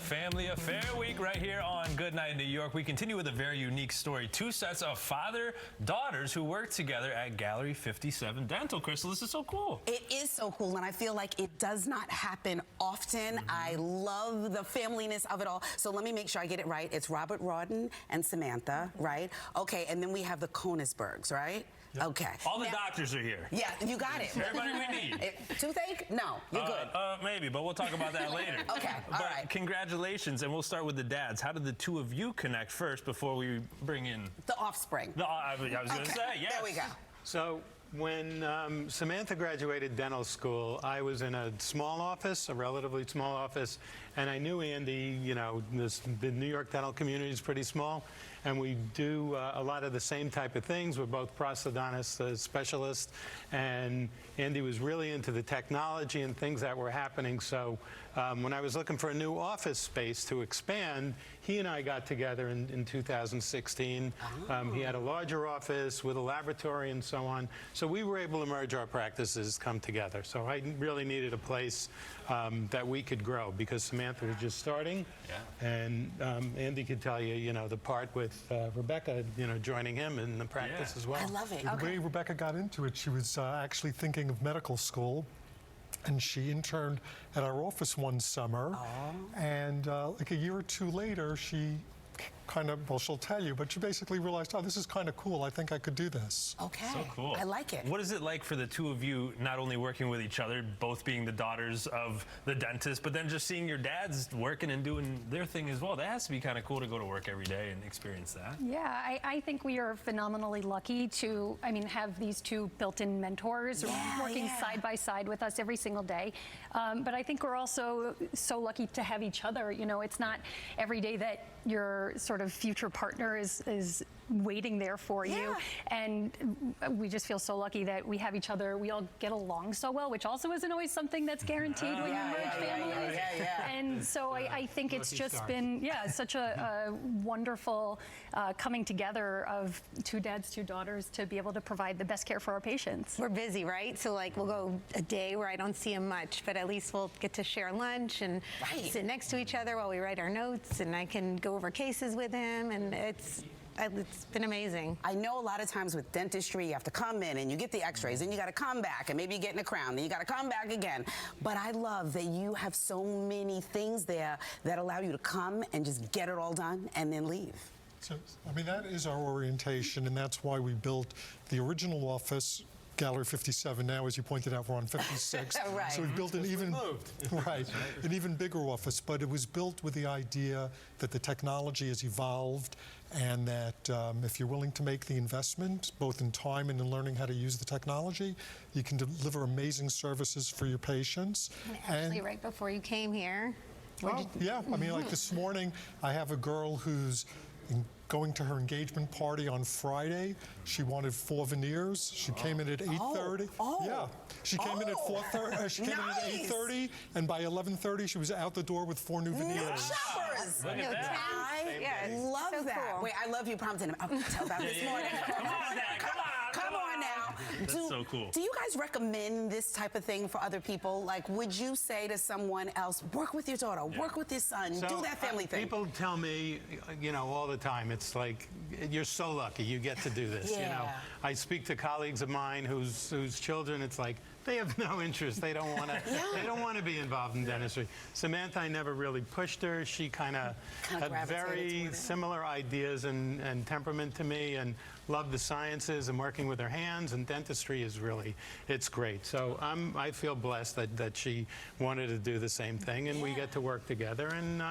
Family Affair Week right here on Goodnight New York. We continue with a very unique story. Two sets of father-daughters who work together at Gallery57Dental. Crystal, this is so cool. It is so cool, and I feel like it does not happen often. I love the familyness of it all. So let me make sure I get it right. It's Robert Rawdon and Samantha, right? Okay, and then we have the Konisbergs, right? Yep. Okay. All the doctors are here. Yeah, you got it. Everybody we need. Toothache? No, you're good. Maybe, but we'll talk about that later. Okay, all right. Congratulations, and we'll start with the dads. How did the two of you connect first before we bring in... The offspring. I was going to say, yes. There we go. So when Samantha graduated dental school, I was in a small office, a relatively small office, and I knew Andy. You know, the New York dental community is pretty small, and we do a lot of the same type of things. We're both prosthodontists, specialists, and Andy was really into the technology and things that were happening. So when I was looking for a new office space to expand, he and I got together in 2016. He had a larger office with a laboratory and so on. So we were able to merge our practices, come together. So I really needed a place that we could grow because Samantha was just starting. Yeah. And Andy could tell you, you know, the part with Rebecca, you know, joining him in the practice as well. I love it. The way Rebecca got into it, she was actually thinking of medical school. And she interned at our office one summer. And like a year or two later, she kind of, well, she'll tell you, but she basically realized, oh, this is kind of cool. I think I could do this. Okay. So cool. I like it. What is it like for the two of you not only working with each other, both being the daughters of the dentist, but then just seeing your dads working and doing their thing as well? That has to be kind of cool to go to work every day and experience that. Yeah, I think we are phenomenally lucky to, have these two built-in mentors working side by side with us every single day. But I think we're also so lucky to have each other. You know, it's not every day that your sort of future partner is waiting there for you, and we just feel so lucky that we have each other. We all get along so well, which also isn't always something that's guaranteed when you merge families. And so I think it's just been such a wonderful coming together of two dads, two daughters to be able to provide the best care for our patients. We're busy, right? So like we'll go a day where I don't see him much, but at least we'll get to share lunch and sit next to each other while we write our notes, and I can go over cases with him, and it's been amazing. I know a lot of times with dentistry, you have to come in and you get the x-rays, and you got to come back and maybe you get in a crown, then you got to come back again. But I love that you have so many things there that allow you to come and just get it all done and then leave. So, that is our orientation, and that's why we built the original office, Gallery 57. Now, as you pointed out, we're on 56. Right. So we've built an an even bigger office, but it was built with the idea that the technology has evolved, and that if you're willing to make the investment, both in time and in learning how to use the technology, you can deliver amazing services for your patients. And actually, right before you came here. Like this morning, I have a girl who's going to her engagement party on Friday. She wanted 4 veneers. She came in at 8:30. She came in at 4:30. She came in at 8:30, and by 11:30, she was out the door with 4 new veneers. Shoppers! I love so that. Cool. Wait, I love you prompting him. I'll tell about this morning. Come on now. That's so cool. Do you guys recommend this type of thing for other people? Like, would you say to someone else, work with your daughter, work with your son, do that family thing? People tell me, you know, all the time, it's like, you're so lucky you get to do this. You know, I speak to colleagues of mine whose children, it's like, they have no interest. They don't want to. They don't want to be involved in dentistry. Samantha, I never really pushed her. She kind of had very similar ideas and temperament to me, and loved the sciences and working with her hands. And dentistry is really, it's great. So I feel blessed that she wanted to do the same thing, and we get to work together, and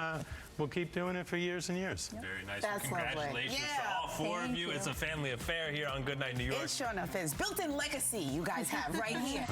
we'll keep doing it for years and years. Very nice. That's congratulations to all 4 of you. It's a family affair here on Goodnight New York. It sure enough is. Built-in legacy you guys have right here.